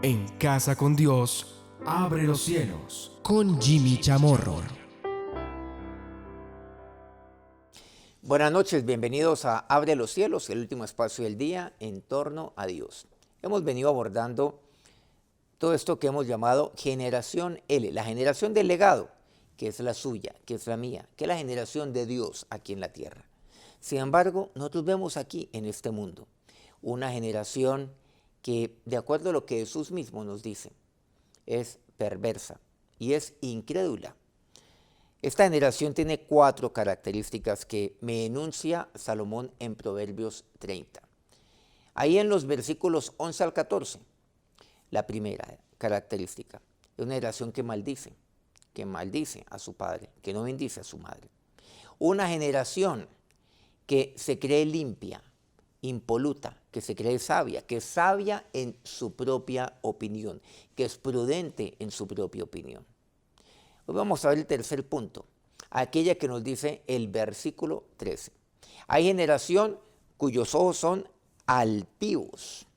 En Casa con Dios, abre los cielos. Con Jimmy Chamorro. Buenas noches, bienvenidos a Abre los cielos, el último espacio del día en torno a Dios. Hemos venido abordando todo esto que hemos llamado generación L, la generación del legado, que es la suya, que es la mía, que es la generación de Dios aquí en la tierra. Sin embargo, nosotros vemos aquí en este mundo una generación que, de acuerdo a lo que Jesús mismo nos dice, es perversa y es incrédula. Esta generación tiene 4 características que me enuncia Salomón en Proverbios 30. Ahí en los versículos 11 al 14, la primera característica es una generación que maldice a su padre, que no bendice a su madre. Una generación que se cree limpia, impoluta, que se cree sabia, que es sabia en su propia opinión, que es prudente en su propia opinión. Hoy vamos a ver el tercer punto, aquella que nos dice el versículo 13. Hay generación cuyos ojos son altivos.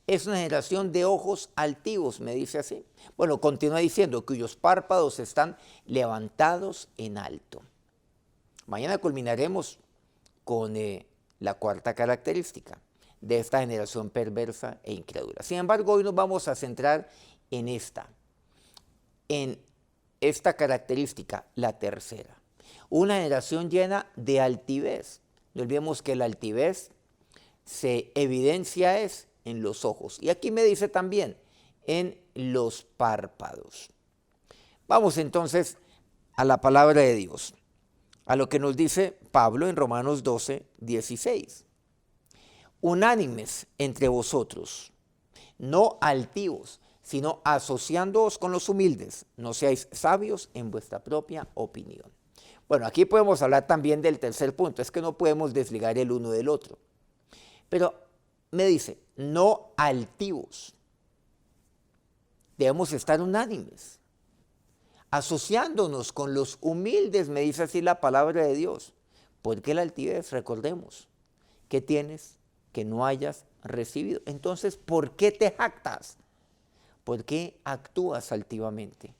Es una generación de ojos altivos, me dice así. Bueno, continúa diciendo, cuyos párpados están levantados en alto. Mañana culminaremos con la cuarta característica de esta generación perversa e incrédula. Sin embargo, hoy nos vamos a centrar en esta característica, la tercera. Una generación llena de altivez. No olvidemos que la altivez se evidencia en los ojos. Y aquí me dice también en los párpados. Vamos entonces a la palabra de Dios, a lo que nos dice Pablo en Romanos 12, 16. Unánimes entre vosotros, no altivos, sino asociándoos con los humildes, no seáis sabios en vuestra propia opinión. Bueno, aquí podemos hablar también del tercer punto, es que no podemos desligar el uno del otro. Pero me dice, no altivos, debemos estar unánimes, asociándonos con los humildes, me dice así la palabra de Dios. ¿Por qué la altivez? Recordemos, ¿qué tienes que no hayas recibido? Entonces, ¿por qué te jactas? ¿Por qué actúas altivamente?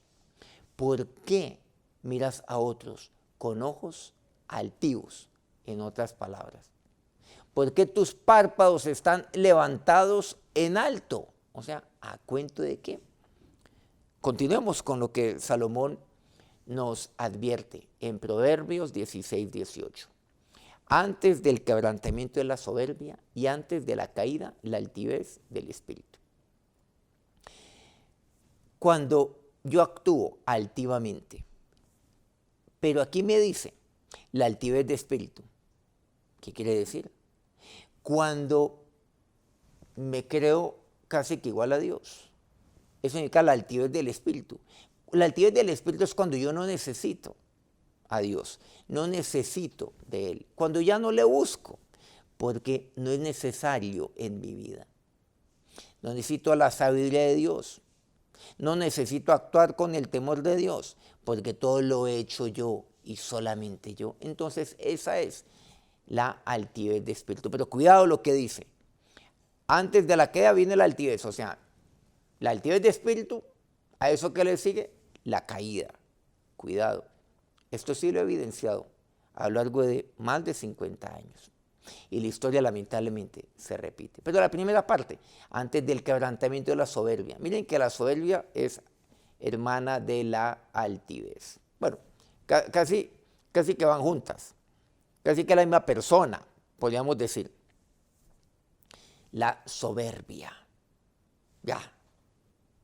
¿Por qué miras a otros con ojos altivos? En otras palabras, ¿por qué tus párpados están levantados en alto? O sea, ¿a cuento de qué? Continuemos con lo que Salomón nos advierte en Proverbios 16, 18. Antes del quebrantamiento de la soberbia y antes de la caída, la altivez del espíritu. Cuando yo actúo altivamente, pero aquí me dice la altivez de espíritu, ¿qué quiere decir? Cuando me creo casi que igual a Dios, eso significa la altivez del espíritu. La altivez del espíritu es cuando yo no necesito a Dios, no necesito de Él, cuando ya no le busco, porque no es necesario en mi vida. No necesito la sabiduría de Dios. No necesito actuar con el temor de Dios, porque todo lo he hecho yo y solamente yo. Entonces esa es la altivez de espíritu. Pero cuidado lo que dice. Antes de la queda viene la altivez, o sea, la altivez de espíritu, a eso que le sigue, la caída. Cuidado. Esto sí lo he evidenciado a lo largo de más de 50 años. Y la historia lamentablemente se repite. Pero la primera parte, antes del quebrantamiento de la soberbia. Miren que la soberbia es hermana de la altivez. Bueno, casi que van juntas. Casi que la misma persona, podríamos decir. La soberbia. Ya,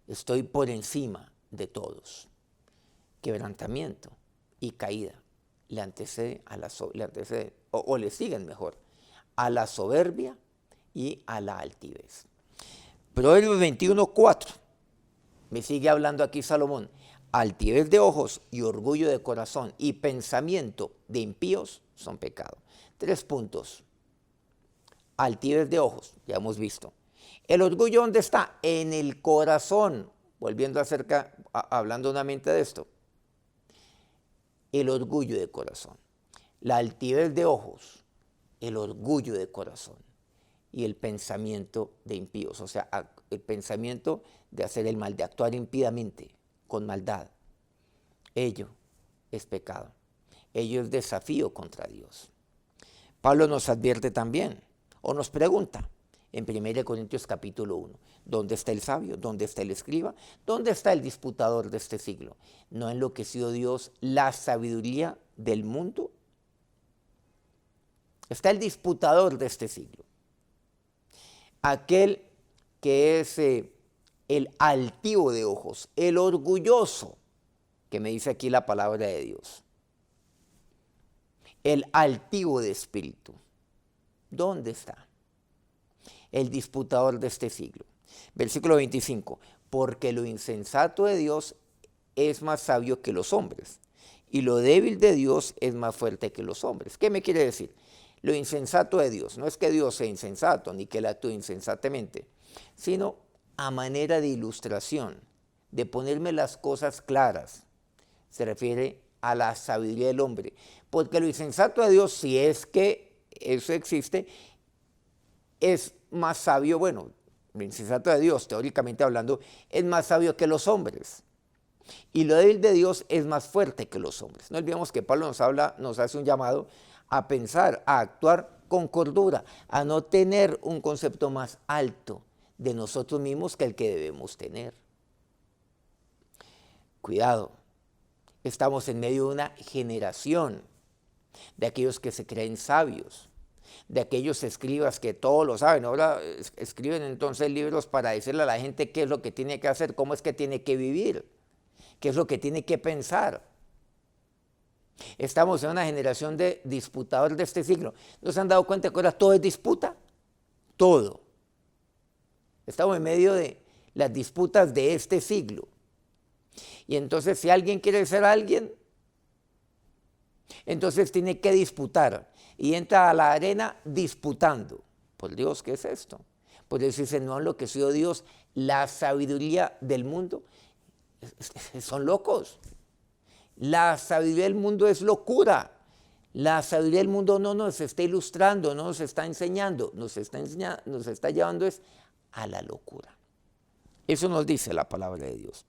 estoy por encima de todos. Quebrantamiento y caída le antecede o le siguen mejor a la soberbia y a la altivez. Proverbios 21:4 me sigue hablando aquí Salomón. Altivez de ojos y orgullo de corazón y pensamiento de impíos son pecado. 3 puntos. Altivez de ojos, ya hemos visto. El orgullo, ¿dónde está? En el corazón. Volviendo hablando nuevamente de esto. El orgullo de corazón. La altivez de ojos, el orgullo de corazón. y el pensamiento de impíos, o sea, el pensamiento de hacer el mal, de actuar impíamente, con maldad. Ello es pecado, ello es desafío contra Dios. Pablo nos advierte también, o nos pregunta, en 1 Corintios capítulo 1, ¿dónde está el sabio? ¿Dónde está el escriba? ¿Dónde está el disputador de este siglo? ¿No ha enloquecido Dios la sabiduría del mundo? Está el disputador de este siglo, aquel que es el altivo de ojos, el orgulloso, que me dice aquí la palabra de Dios, el altivo de espíritu. ¿Dónde está? El disputador de este siglo. Versículo 25, porque lo insensato de Dios es más sabio que los hombres, y lo débil de Dios es más fuerte que los hombres. ¿Qué me quiere decir? Lo insensato de Dios, no es que Dios sea insensato, ni que él actúe insensatamente, sino a manera de ilustración, de ponerme las cosas claras, se refiere a la sabiduría del hombre, porque lo insensato de Dios, si es que eso existe, es más sabio, bueno, lo insensato de Dios, teóricamente hablando, es más sabio que los hombres. Y lo débil de Dios es más fuerte que los hombres. No olvidemos que Pablo nos hace un llamado a pensar, a actuar con cordura, a no tener un concepto más alto de nosotros mismos que el que debemos tener. Cuidado, estamos en medio de una generación de aquellos que se creen sabios, de aquellos escribas que todo lo saben. Ahora escriben entonces libros para decirle a la gente qué es lo que tiene que hacer, cómo es que tiene que vivir, qué es lo que tiene que pensar. Estamos en una generación de disputadores de este siglo. ¿No se han dado cuenta que ahora todo es disputa? Todo. Estamos en medio de las disputas de este siglo. Y entonces si alguien quiere ser alguien, entonces tiene que disputar. Y entra a la arena disputando. Por Dios, ¿qué es esto? Por eso dice, no ha enloquecido Dios la sabiduría del mundo. Son locos. La sabiduría del mundo es locura. La sabiduría del mundo no nos está ilustrando, no nos está enseñando, nos está llevando es a la locura. Eso nos dice la palabra de Dios.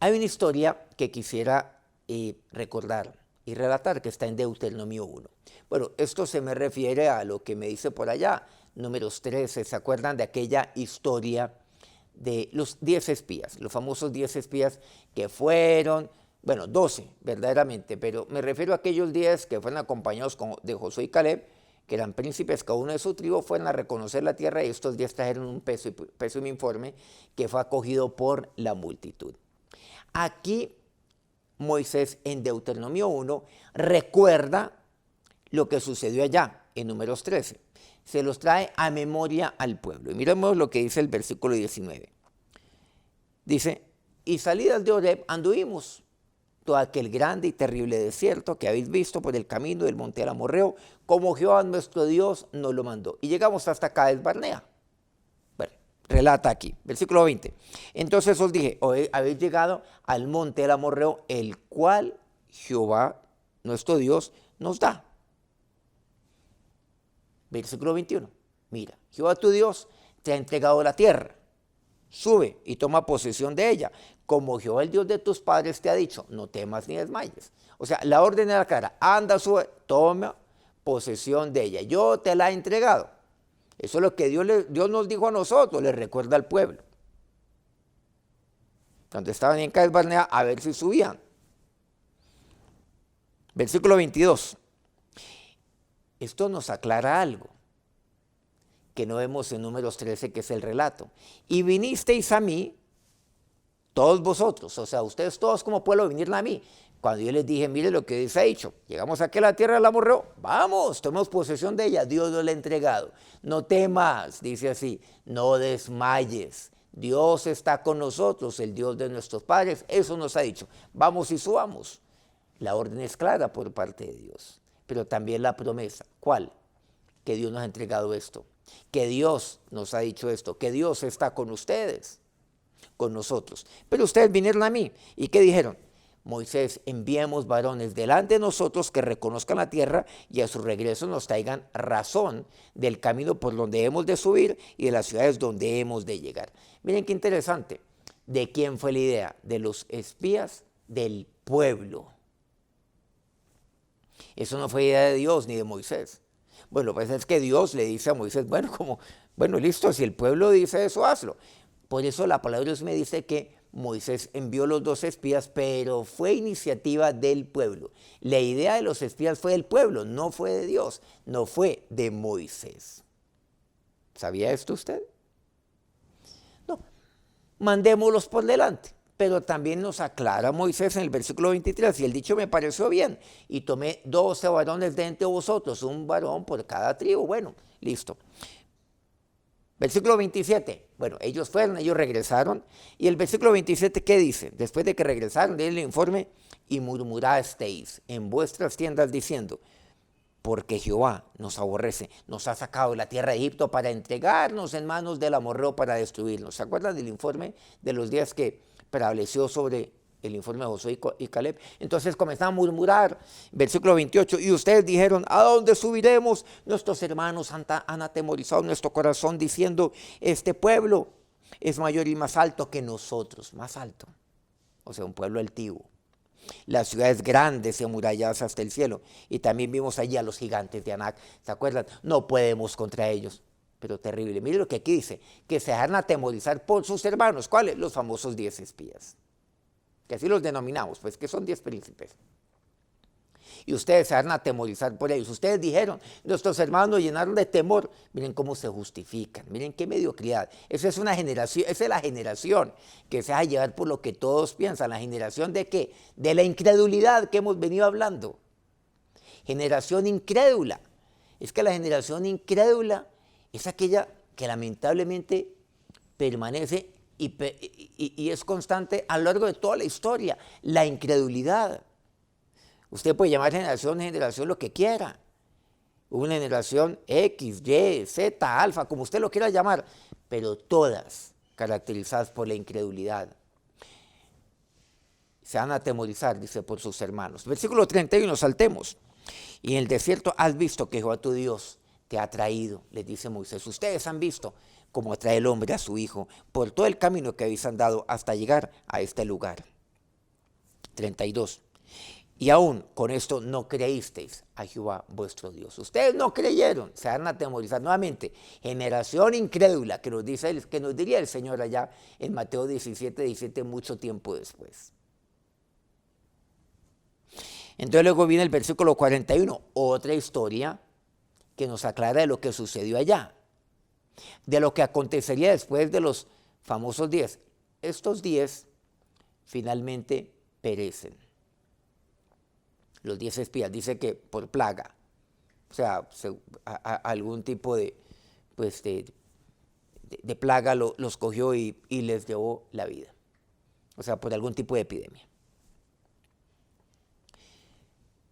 Hay una historia que quisiera recordar y relatar que está en Deuteronomio 1. Bueno, esto se me refiere a lo que me dice por allá, Números 13, ¿se acuerdan de aquella historia de los 10 espías, los famosos 10 espías que fueron, bueno, 12 verdaderamente, pero me refiero a aquellos 10 que fueron acompañados de Josué y Caleb, que eran príncipes, cada uno de su tribu, fueron a reconocer la tierra y estos 10 trajeron un pésimo informe que fue acogido por la multitud. Aquí Moisés en Deuteronomio 1 recuerda lo que sucedió allá en Números 13. Se los trae a memoria al pueblo. Y miremos lo que dice el versículo 19. Dice, y salidas de Horeb anduvimos todo aquel grande y terrible desierto que habéis visto por el camino del monte del Amorreo, como Jehová nuestro Dios nos lo mandó. Y llegamos hasta Cades Barnea. Bueno, relata aquí, versículo 20. Entonces os dije, habéis llegado al monte del Amorreo, el cual Jehová nuestro Dios nos da. Versículo 21, mira, Jehová tu Dios te ha entregado la tierra, sube y toma posesión de ella, como Jehová el Dios de tus padres te ha dicho, no temas ni desmayes. O sea, la orden de la cara, anda, sube, toma posesión de ella, yo te la he entregado. Eso es lo que Dios nos dijo a nosotros, le recuerda al pueblo. Cuando estaban en Cades Barnea, a ver si subían. Versículo 22. Esto nos aclara algo que no vemos en Números 13, que es el relato. Y vinisteis a mí, todos vosotros, o sea, ustedes todos como pueblo vinieron a mí. Cuando yo les dije, mire lo que Dios ha dicho, llegamos aquí a la tierra del Amorreo, vamos, tomemos posesión de ella, Dios nos la ha entregado. No temas, dice así, no desmayes, Dios está con nosotros, el Dios de nuestros padres, eso nos ha dicho, vamos y subamos. La orden es clara por parte de Dios. Pero también la promesa, ¿cuál? Que Dios nos ha entregado esto, que Dios nos ha dicho esto, que Dios está con ustedes, con nosotros. Pero ustedes vinieron a mí, ¿y qué dijeron? Moisés, enviemos varones delante de nosotros que reconozcan la tierra y a su regreso nos traigan razón del camino por donde hemos de subir y de las ciudades donde hemos de llegar. Miren qué interesante. ¿De quién fue la idea? De los espías del pueblo. Eso no fue idea de Dios ni de Moisés. Bueno, pues es que Dios le dice a Moisés, bueno, listo, si el pueblo dice eso, hazlo. Por eso la palabra de Dios me dice que Moisés envió los 2 espías, pero fue iniciativa del pueblo. La idea de los espías fue del pueblo, no fue de Dios, no fue de Moisés. ¿Sabía esto usted? No, mandémoslos por delante. Pero también nos aclara Moisés en el versículo 23, y el dicho me pareció bien, y tomé 12 varones de entre vosotros, un varón por cada tribu. Bueno, listo. Versículo 27, bueno, ellos fueron, ellos regresaron, y el versículo 27, ¿qué dice? Después de que regresaron, den el informe, y murmurasteis en vuestras tiendas diciendo, porque Jehová nos aborrece, nos ha sacado de la tierra de Egipto para entregarnos en manos del amorreo para destruirnos. ¿Se acuerdan del informe de los días que prevaleció sobre el informe de Josué y Caleb? Entonces comenzaron a murmurar, versículo 28, y ustedes dijeron, ¿a dónde subiremos? Nuestros hermanos han atemorizado nuestro corazón diciendo, este pueblo es mayor y más alto que nosotros, más alto, o sea, un pueblo altivo. Las ciudades grandes y amuralladas hasta el cielo. Y también vimos allí a los gigantes de Anac. ¿Se acuerdan? No podemos contra ellos. Pero terrible. Mire lo que aquí dice. Que se dejaron atemorizar por sus hermanos. ¿Cuáles? Los famosos 10 espías. Que así los denominamos, pues que son 10 príncipes. Y ustedes se dejaron atemorizar por ellos. Ustedes dijeron, nuestros hermanos nos llenaron de temor. Miren cómo se justifican. Miren qué mediocridad. Esa es una generación, esa es la generación que se deja llevar por lo que todos piensan. ¿La generación de qué? De la incredulidad que hemos venido hablando. Generación incrédula. Es que la generación incrédula es aquella que lamentablemente permanece y es constante a lo largo de toda la historia. La incredulidad. Usted puede llamar generación lo que quiera. Una generación X, Y, Z, alfa, como usted lo quiera llamar, pero todas caracterizadas por la incredulidad. Se van a atemorizar, dice, por sus hermanos. Versículo 31, saltemos. Y en el desierto has visto que Jehová tu Dios te ha traído, les dice Moisés. Ustedes han visto cómo trae el hombre a su hijo por todo el camino que habéis andado hasta llegar a este lugar. 32. Y aún con esto no creísteis a Jehová vuestro Dios. Ustedes no creyeron, se van a atemorizar nuevamente. Generación incrédula, que nos diría el Señor allá en Mateo 17, mucho tiempo después. Entonces luego viene el versículo 41, otra historia que nos aclara de lo que sucedió allá. De lo que acontecería después de los famosos 10. Estos 10 finalmente perecen. Los 10 espías, dice que por plaga, o sea, algún tipo de plaga los cogió y les llevó la vida, o sea, por algún tipo de epidemia.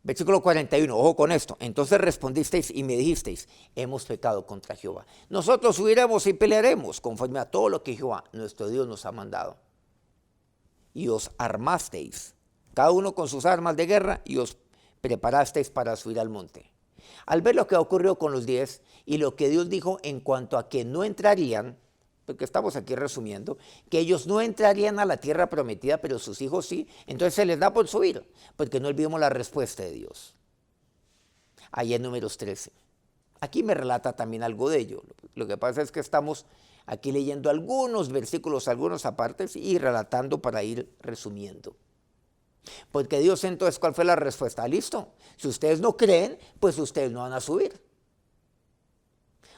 Versículo 41, ojo con esto. Entonces respondisteis y me dijisteis, hemos pecado contra Jehová. Nosotros subiremos y pelearemos conforme a todo lo que Jehová, nuestro Dios, nos ha mandado. Y os armasteis, cada uno con sus armas de guerra, y os preparasteis para subir al monte. Al ver lo que ocurrió con los 10 y lo que Dios dijo en cuanto a que no entrarían, porque estamos aquí resumiendo, que ellos no entrarían a la tierra prometida, pero sus hijos sí, entonces se les da por subir, porque no olvidemos la respuesta de Dios. Ahí en Números 13. Aquí me relata también algo de ello. Lo que pasa es que estamos aquí leyendo algunos versículos, algunos apartes, y relatando para ir resumiendo. Porque Dios entonces, ¿cuál fue la respuesta? Listo, si ustedes no creen, pues ustedes no van a subir.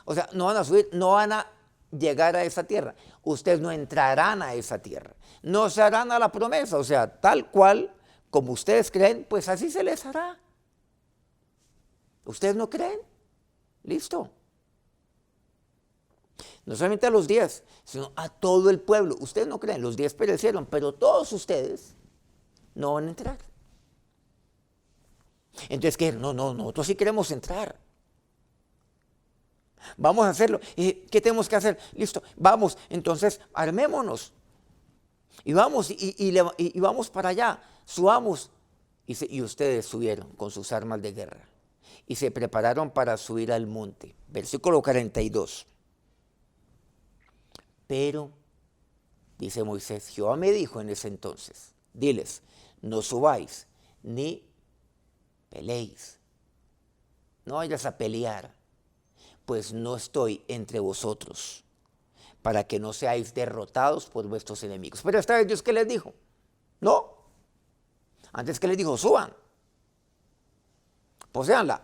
O sea, no van a subir, no van a llegar a esa tierra. Ustedes no entrarán a esa tierra. No se harán a la promesa, o sea, tal cual como ustedes creen, pues así se les hará. ¿Ustedes no creen? Listo. No solamente a los 10, sino a todo el pueblo. Ustedes no creen, los 10 perecieron, pero todos ustedes no van a entrar. Entonces, ¿qué? No, nosotros sí queremos entrar. Vamos a hacerlo. ¿Qué tenemos que hacer? Listo, vamos, entonces armémonos. Y vamos, y vamos para allá. subamos. Y ustedes subieron con sus armas de guerra y se prepararon para subir al monte. Versículo 42. Pero, dice Moisés, Jehová me dijo en ese entonces, diles, no subáis ni peleéis, no vayas a pelear, pues no estoy entre vosotros, para que no seáis derrotados por vuestros enemigos. Pero esta vez Dios, ¿qué les dijo? No. Antes que les dijo, suban, poséanla.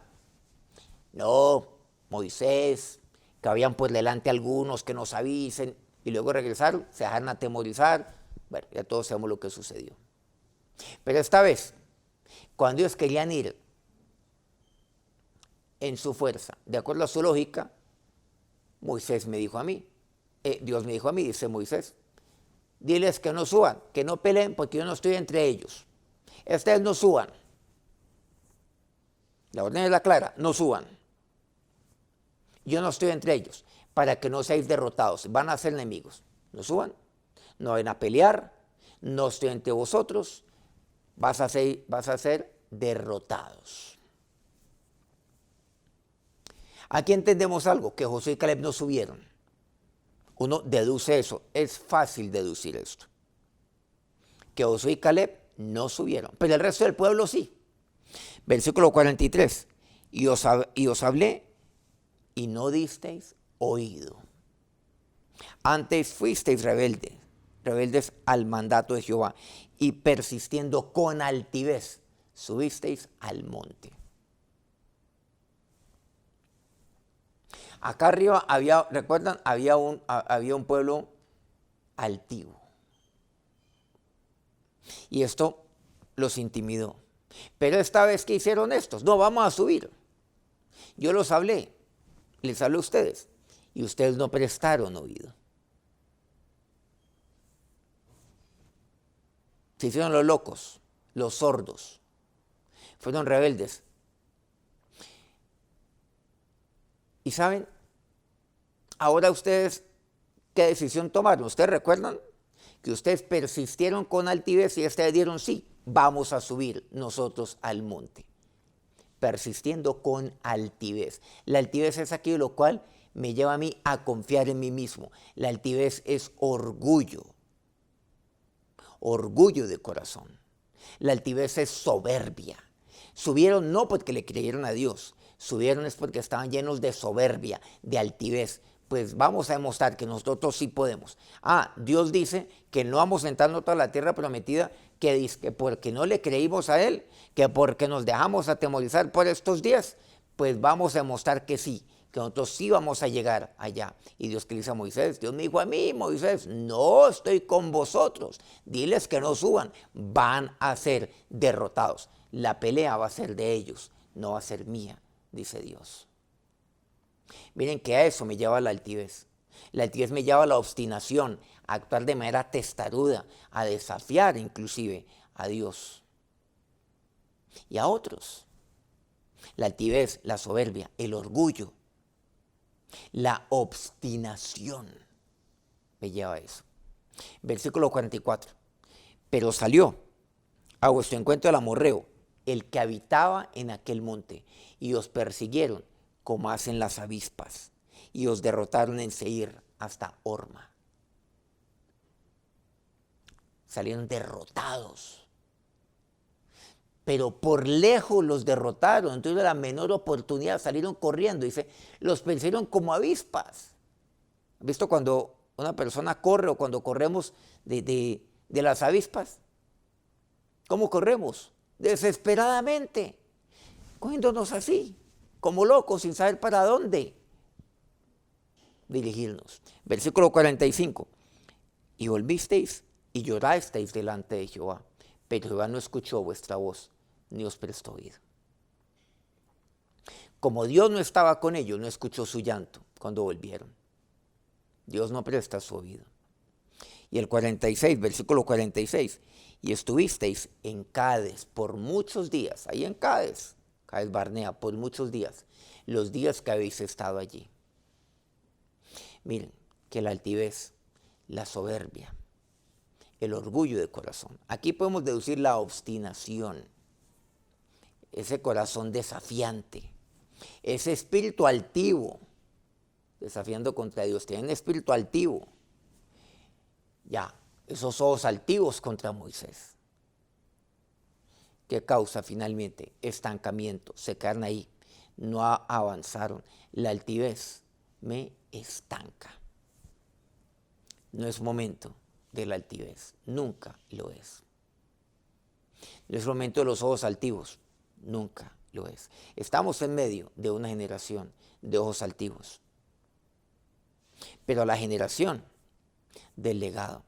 No, Moisés, que habían por delante algunos que nos avisen, y luego regresaron, se dejaron atemorizar. Bueno, ya todos sabemos lo que sucedió. Pero esta vez, cuando ellos querían ir en su fuerza, de acuerdo a su lógica, Moisés me dijo a mí, Dios me dijo a mí, dice Moisés, diles que no suban, que no peleen, porque yo no estoy entre ellos. Esta vez no suban. La orden es la clara, no suban. Yo no estoy entre ellos, para que no seáis derrotados. Van a ser enemigos. No suban, no van a pelear, no estoy entre vosotros, vas a ser derrotados. Aquí entendemos algo, que Josué y Caleb no subieron. Uno deduce eso, es fácil deducir esto. Que Josué y Caleb no subieron, pero el resto del pueblo sí. Versículo 43, y os hablé y no disteis oído. Antes fuisteis rebeldes al mandato de Jehová, y persistiendo con altivez, subisteis al monte. Acá arriba ¿recuerdan? Había un pueblo altivo. Y esto los intimidó. Pero esta vez, ¿qué hicieron estos? No, vamos a subir. Yo les hablé a ustedes, y ustedes no prestaron oído. Se hicieron los locos, los sordos. Fueron rebeldes. Y saben, ahora ustedes, ¿qué decisión tomaron? ¿Ustedes recuerdan que ustedes persistieron con altivez y ustedes dieron sí? Vamos a subir nosotros al monte. Persistiendo con altivez. La altivez es aquello lo cual me lleva a mí a confiar en mí mismo. La altivez es orgullo. Orgullo de corazón. La altivez es soberbia. Subieron no porque le creyeron a Dios. Subieron es porque estaban llenos de soberbia, de altivez. Pues vamos a demostrar que nosotros sí podemos. Dios dice que no vamos a entrar en toda la tierra prometida, que dice que porque no le creímos a Él, que porque nos dejamos atemorizar por estos días, pues vamos a demostrar que sí, que nosotros sí vamos a llegar allá. Y Dios que le dice a Moisés, Dios me dijo a mí, Moisés, no estoy con vosotros, diles que no suban, van a ser derrotados. La pelea va a ser de ellos, no va a ser mía, dice Dios. Miren que a eso me lleva la altivez. La altivez me lleva a la obstinación, a actuar de manera testaruda, a desafiar inclusive a Dios y a otros. La altivez, la soberbia, el orgullo, la obstinación me lleva a eso. Versículo 44. Pero salió a vuestro encuentro el amorreo, el que habitaba en aquel monte, y os persiguieron como hacen las avispas, y os derrotaron en Seir hasta Horma. Salieron derrotados, pero por lejos los derrotaron. Entonces, la menor oportunidad salieron corriendo. Dice, los persiguieron como avispas. ¿Han visto cuando una persona corre o cuando corremos de las avispas? ¿Cómo corremos? Desesperadamente, cogiéndonos así, como locos, sin saber para dónde dirigirnos. Versículo 45. Y volvisteis y llorasteis delante de Jehová, pero Jehová no escuchó vuestra voz, ni os prestó oído. Como Dios no estaba con ellos, no escuchó su llanto cuando volvieron. Dios no presta su oído. Y el 46, versículo 46. Y estuvisteis en Cades por muchos días, ahí en Cades Barnea, por muchos días, los días que habéis estado allí. Miren, que la altivez, la soberbia, el orgullo de corazón. Aquí podemos deducir la obstinación, ese corazón desafiante, ese espíritu altivo, desafiando contra Dios. Tienen espíritu altivo. Ya, esos ojos altivos contra Moisés. ¿Qué causa finalmente? Estancamiento. Se quedan ahí. No avanzaron. La altivez me estanca. No es momento de la altivez. Nunca lo es. No es momento de los ojos altivos. Nunca lo es. Estamos en medio de una generación de ojos altivos. Pero la generación del legado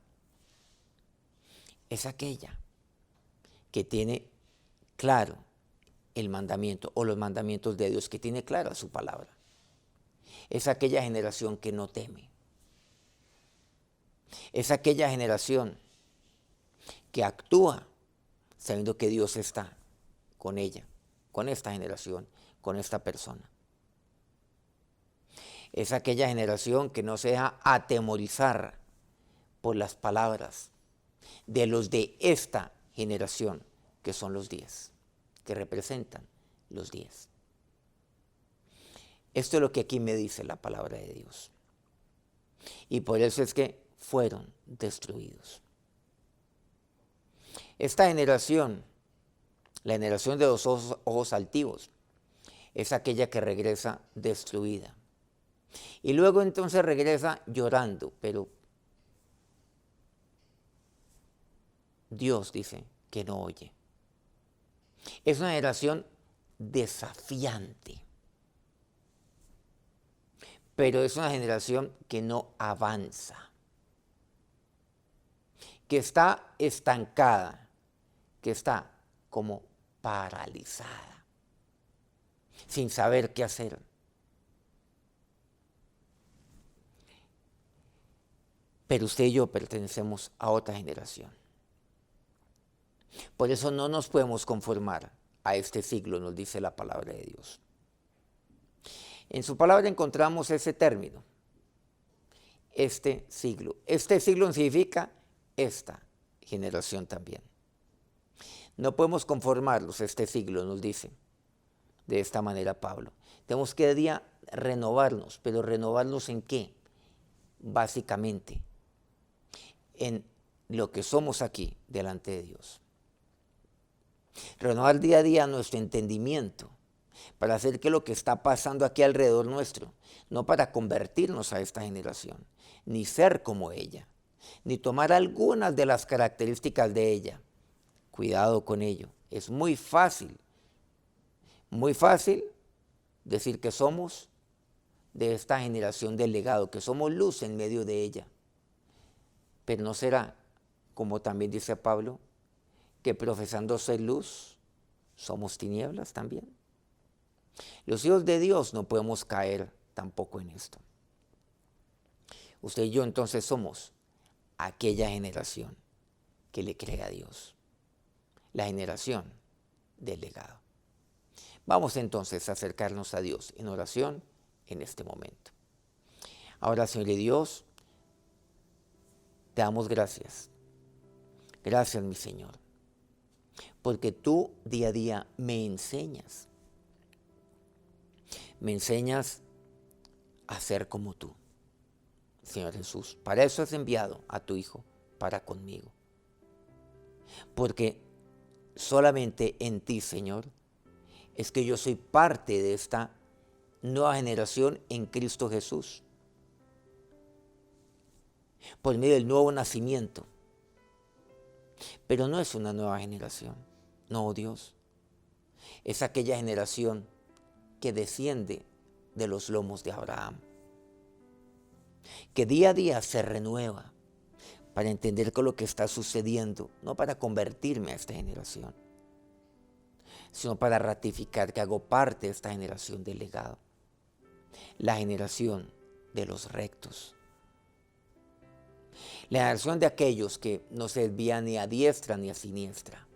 es aquella que tiene claro el mandamiento o los mandamientos de Dios, que tiene clara su palabra. Es aquella generación que no teme. Es aquella generación que actúa sabiendo que Dios está con ella, con esta generación, con esta persona. Es aquella generación que no se deja atemorizar por las palabras de los de esta generación, que son los 10, que representan los 10. Esto es lo que aquí me dice la palabra de Dios. Y por eso es que fueron destruidos. Esta generación, la generación de los ojos altivos, es aquella que regresa destruida. Y luego entonces regresa llorando, pero Dios dice que no oye. Es una generación desafiante, pero es una generación que no avanza, que está estancada, que está como paralizada, sin saber qué hacer. Pero usted y yo pertenecemos a otra generación. Por eso no nos podemos conformar a este siglo, nos dice la palabra de Dios. En su palabra encontramos ese término, este siglo. Este siglo significa esta generación también. No podemos conformarlos a este siglo, nos dice de esta manera Pablo. Tenemos que cada día renovarnos, pero ¿renovarnos en qué? Básicamente, en lo que somos aquí delante de Dios. Renovar día a día nuestro entendimiento para hacer que lo que está pasando aquí alrededor nuestro, no para convertirnos a esta generación, ni ser como ella, ni tomar algunas de las características de ella. Cuidado con ello. Es muy fácil decir que somos de esta generación del legado, que somos luz en medio de ella. Pero no será, como también dice Pablo, que profesando ser luz, somos tinieblas también. Los hijos de Dios no podemos caer tampoco en esto. Usted y yo entonces somos aquella generación que le cree a Dios, la generación del legado. Vamos entonces a acercarnos a Dios en oración en este momento. Ahora, Señor y Dios, te damos gracias. Gracias, mi Señor, porque tú día a día me enseñas. Me enseñas a ser como tú, Señor Jesús. Para eso has enviado a tu Hijo, para conmigo. Porque solamente en ti, Señor, es que yo soy parte de esta nueva generación en Cristo Jesús. Por medio del nuevo nacimiento. Pero no es una nueva generación. No, Dios. Es aquella generación que desciende de los lomos de Abraham. Que día a día se renueva para entender con lo que está sucediendo. No para convertirme a esta generación, sino para ratificar que hago parte de esta generación del legado. La generación de los rectos. La generación de aquellos que no se desvían ni a diestra ni a siniestra.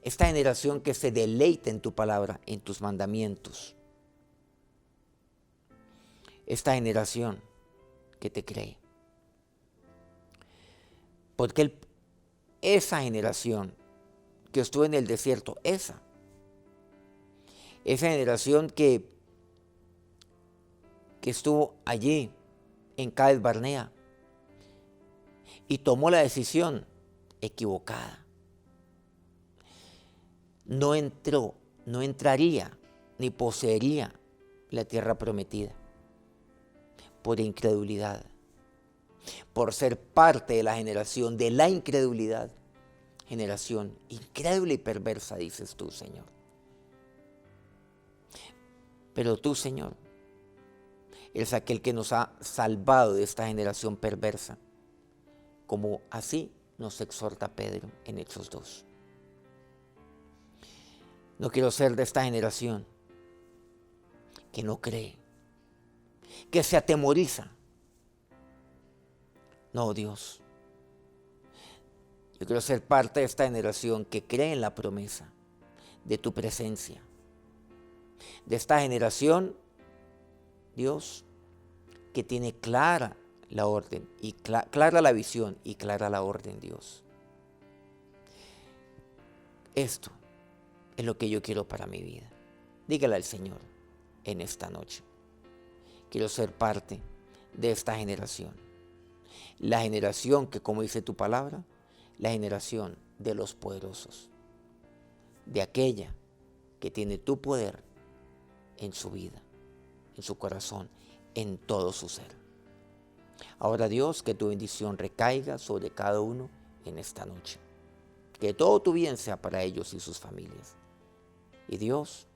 Esta generación que se deleita en tu palabra, en tus mandamientos. Esta generación que te cree. Porque esa generación que estuvo en el desierto, esa generación que estuvo allí en Cades Barnea y tomó la decisión equivocada, no entraría ni poseería la tierra prometida por incredulidad, por ser parte de la generación de la incredulidad, generación incrédula y perversa, dices tú, Señor. Pero tú, Señor, eres aquel que nos ha salvado de esta generación perversa, como así nos exhorta Pedro en Hechos 2. No quiero ser de esta generación que no cree, que se atemoriza. No, Dios. Yo quiero ser parte de esta generación que cree en la promesa de tu presencia. De esta generación, Dios, que tiene clara la orden, y clara la visión y clara la orden, Dios. Esto es lo que yo quiero para mi vida. Dígale al Señor en esta noche. Quiero ser parte de esta generación. La generación que, como dice tu palabra, la generación de los poderosos. De aquella que tiene tu poder en su vida, en su corazón, en todo su ser. Ahora, Dios, que tu bendición recaiga sobre cada uno en esta noche. Que todo tu bien sea para ellos y sus familias. Y Dios,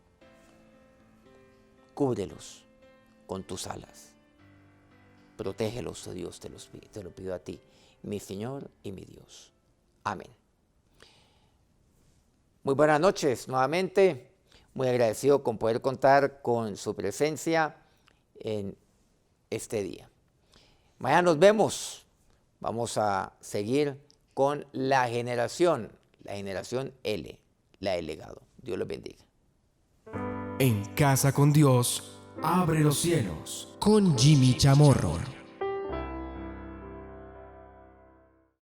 cúbrelos con tus alas. Protégelos, oh Dios, te lo pido a ti, mi Señor y mi Dios. Amén. Muy buenas noches nuevamente. Muy agradecido con poder contar con su presencia en este día. Mañana nos vemos. Vamos a seguir con la generación L, la del legado. Dios los bendiga. En Casa con Dios, abre los cielos con Jimmy Chamorro.